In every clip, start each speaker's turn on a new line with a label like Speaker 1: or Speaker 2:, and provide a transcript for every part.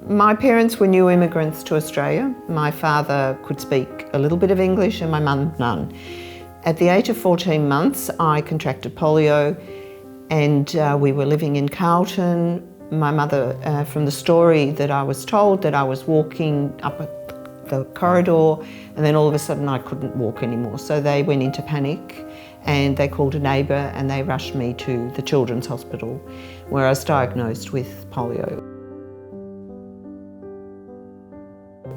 Speaker 1: My parents were new immigrants to Australia. My father could speak a little bit of English and my mum none. At the age of 14 months, I contracted polio and we were living in Carlton. My mother, from the story that I was told, that I was walking up the corridor and then all of a sudden I couldn't walk anymore. So they went into panic and they called a neighbour and they rushed me to the Children's Hospital where I was diagnosed with polio.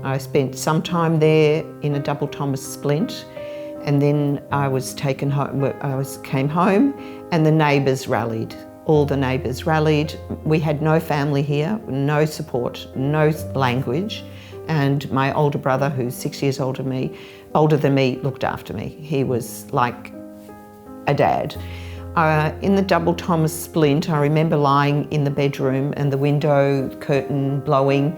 Speaker 1: I spent some time there in a double Thomas splint and then I was taken home. Came home and the neighbours rallied. All the neighbours rallied. We had no family here, no support, no language. And my older brother, who's 6 years older than me, looked after me. He was like a dad. In the double Thomas splint, I remember lying in the bedroom and the window curtain blowing,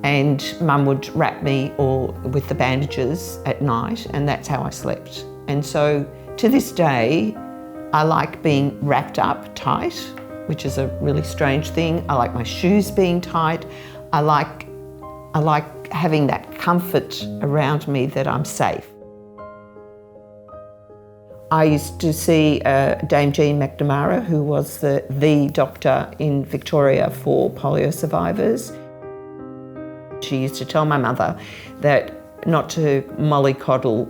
Speaker 1: and Mum would wrap me with the bandages at night, and that's how I slept. And so to this day, I like being wrapped up tight, which is a really strange thing. I like my shoes being tight. I like having that comfort around me that I'm safe. I used to see Dame Jean McNamara, who was the doctor in Victoria for polio survivors. She used to tell my mother that not to mollycoddle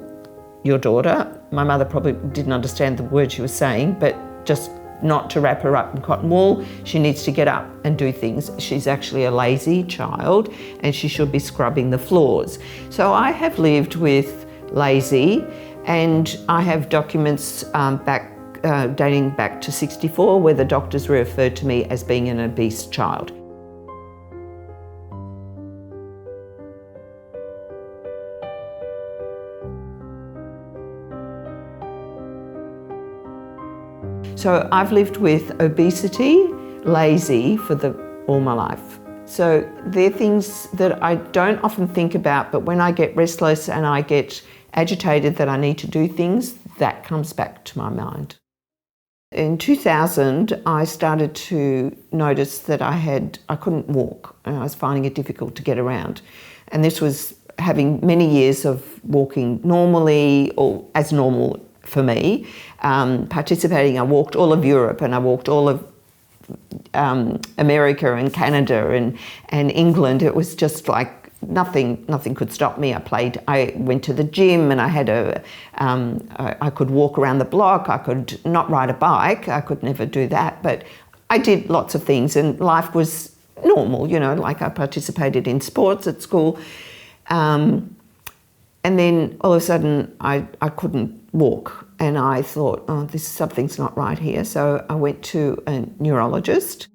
Speaker 1: your daughter. My mother probably didn't understand the word she was saying, but just not to wrap her up in cotton wool. She needs to get up and do things. She's actually a lazy child and she should be scrubbing the floors. So I have lived with lazy, and I have documents dating back to 64 where the doctors referred to me as being an obese child. So I've lived with obesity, lazy all my life. So they're things that I don't often think about, but when I get restless and I get agitated that I need to do things, that comes back to my mind. In 2000, I started to notice that I couldn't walk and I was finding it difficult to get around. And this was having many years of walking normally, or as normal for me, participating. I walked all of Europe and I walked all of America and Canada and England. It was just like nothing could stop me. I went to the gym and I had I could walk around the block. I could not ride a bike. I could never do that, but I did lots of things and life was normal, like I participated in sports at school. And then all of a sudden I couldn't walk and I thought, something's not right here. So I went to a neurologist.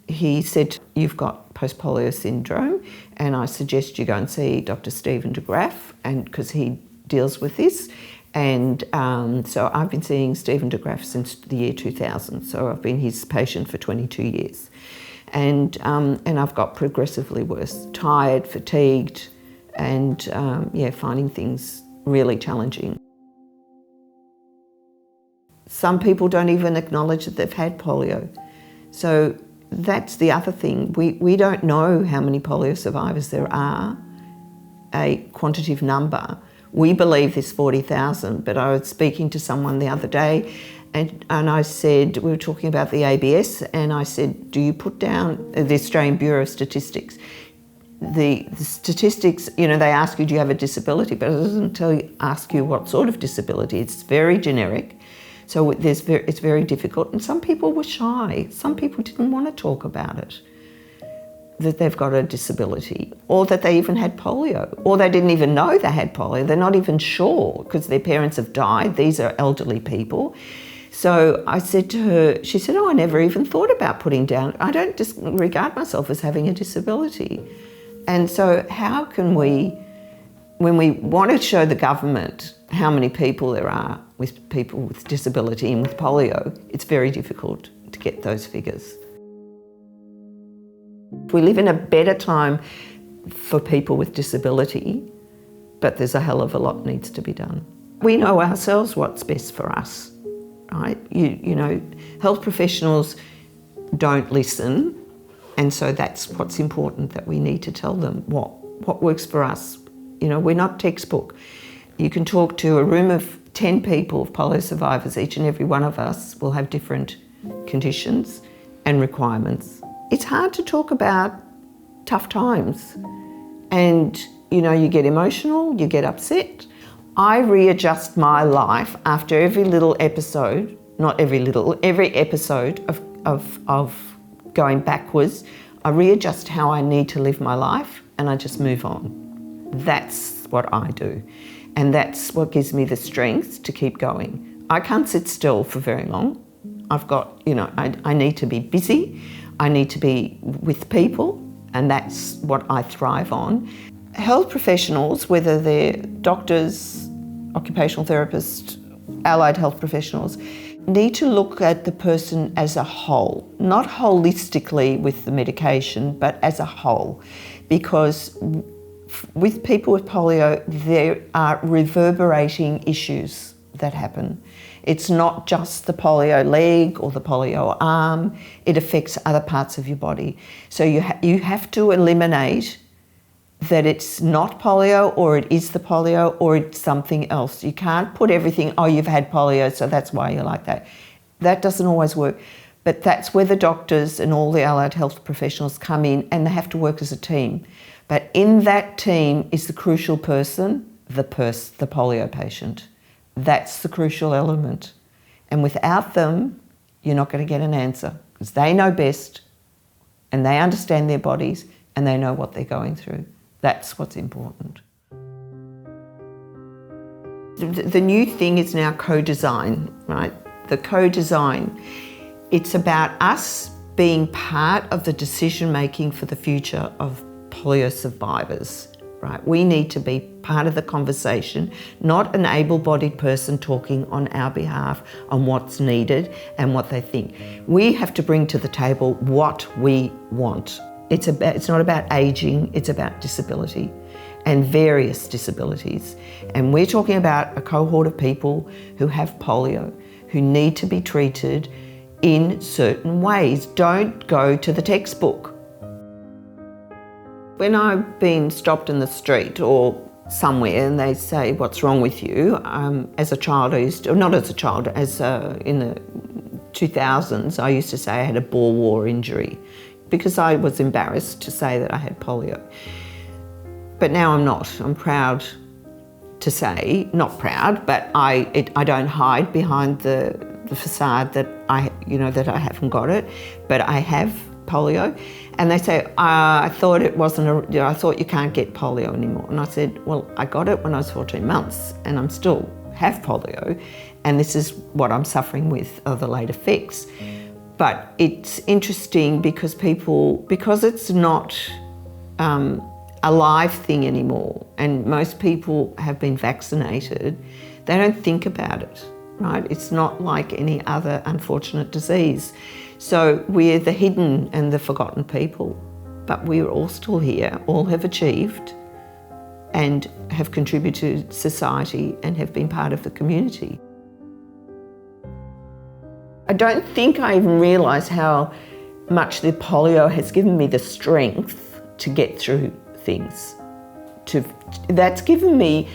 Speaker 1: He said, you've got post-polio syndrome and I suggest you go and see Dr. Stephen de Graaf, and because he deals with this. And so I've been seeing Stephen de Graaf since the year 2000. So I've been his patient for 22 years. And I've got progressively worse, tired, fatigued, and finding things really challenging. Some people don't even acknowledge that they've had polio. So that's the other thing. We don't know how many polio survivors there are, a quantitative number. We believe there's 40,000, but I was speaking to someone the other day and I said, we were talking about the ABS, and I said, do you put down the Australian Bureau of Statistics? The statistics, they ask you, do you have a disability? But it doesn't ask you what sort of disability. It's very generic. So it's very difficult. And some people were shy. Some people didn't want to talk about it, that they've got a disability, or that they even had polio, or they didn't even know they had polio. They're not even sure because their parents have died. These are elderly people. So I said to her, she said, I never even thought about putting down, I don't just regard myself as having a disability. And so how can we, when we want to show the government how many people there are with people with disability and with polio, it's very difficult to get those figures. We live in a better time for people with disability, but there's a hell of a lot needs to be done. We know ourselves what's best for us, right? You know, health professionals don't listen. And so that's what's important, that we need to tell them what works for us. You know, we're not textbook. You can talk to a room of 10 people of polio survivors. Each and every one of us will have different conditions and requirements. It's hard to talk about tough times. And, you know, you get emotional, you get upset. I readjust my life after every little episode, not every little, every episode of going backwards. I readjust how I need to live my life and I just move on. That's what I do. And that's what gives me the strength to keep going. I can't sit still for very long. I've got, you know, I need to be busy. I need to be with people, and that's what I thrive on. Health professionals, whether they're doctors, occupational therapists, allied health professionals, need to look at the person as a whole, not holistically with the medication, but as a whole, because with people with polio, there are reverberating issues that happen. It's not just the polio leg or the polio arm, it affects other parts of your body. So you have to eliminate that it's not polio, or it is the polio, or it's something else. You can't put everything, oh, you've had polio, so that's why you're like that. That doesn't always work. But that's where the doctors and all the allied health professionals come in, and they have to work as a team. But in that team is the crucial person, the polio patient. That's the crucial element. And without them, you're not going to get an answer, because they know best, and they understand their bodies, and they know what they're going through. That's what's important. The new thing is now co-design, right? The co-design. It's about us being part of the decision-making for the future of polio survivors, right? We need to be part of the conversation, not an able-bodied person talking on our behalf on what's needed and what they think. We have to bring to the table what we want. It's not about ageing, it's about disability and various disabilities. And we're talking about a cohort of people who have polio, who need to be treated in certain ways. Don't go to the textbook. When I've been stopped in the street or somewhere and they say, what's wrong with you? As a child, not as a child, in the 2000s, I used to say I had a Boer War injury, because I was embarrassed to say that I had polio. But now I'm not. I'm proud to say, not proud, but I don't hide behind the facade that I haven't got it, but I have polio. And they say, I thought you can't get polio anymore. And I said, well, I got it when I was 14 months and I'm still have polio. And this is what I'm suffering with, are the late effects. But it's interesting because it's not a live thing anymore, and most people have been vaccinated, they don't think about it, right? It's not like any other unfortunate disease. So we're the hidden and the forgotten people, but we're all still here, all have achieved and have contributed to society and have been part of the community. I don't think I even realised how much the polio has given me the strength to get through things. That's given me,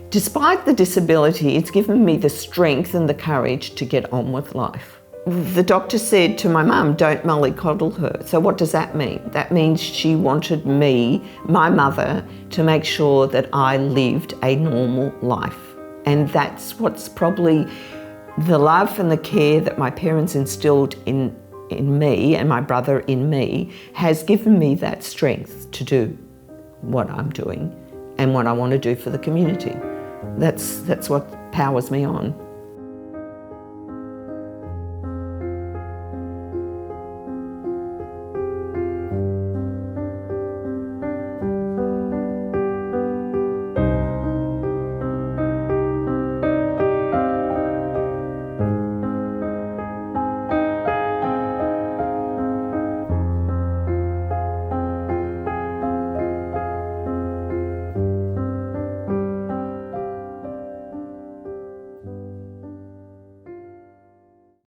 Speaker 1: despite the disability, it's given me the strength and the courage to get on with life. The doctor said to my mum, don't mollycoddle her. So what does that mean? That means she wanted me, my mother, to make sure that I lived a normal life. And that's what's probably the love and the care that my parents instilled in me and my brother in me has given me that strength to do what I'm doing and what I want to do for the community. That's what powers me on.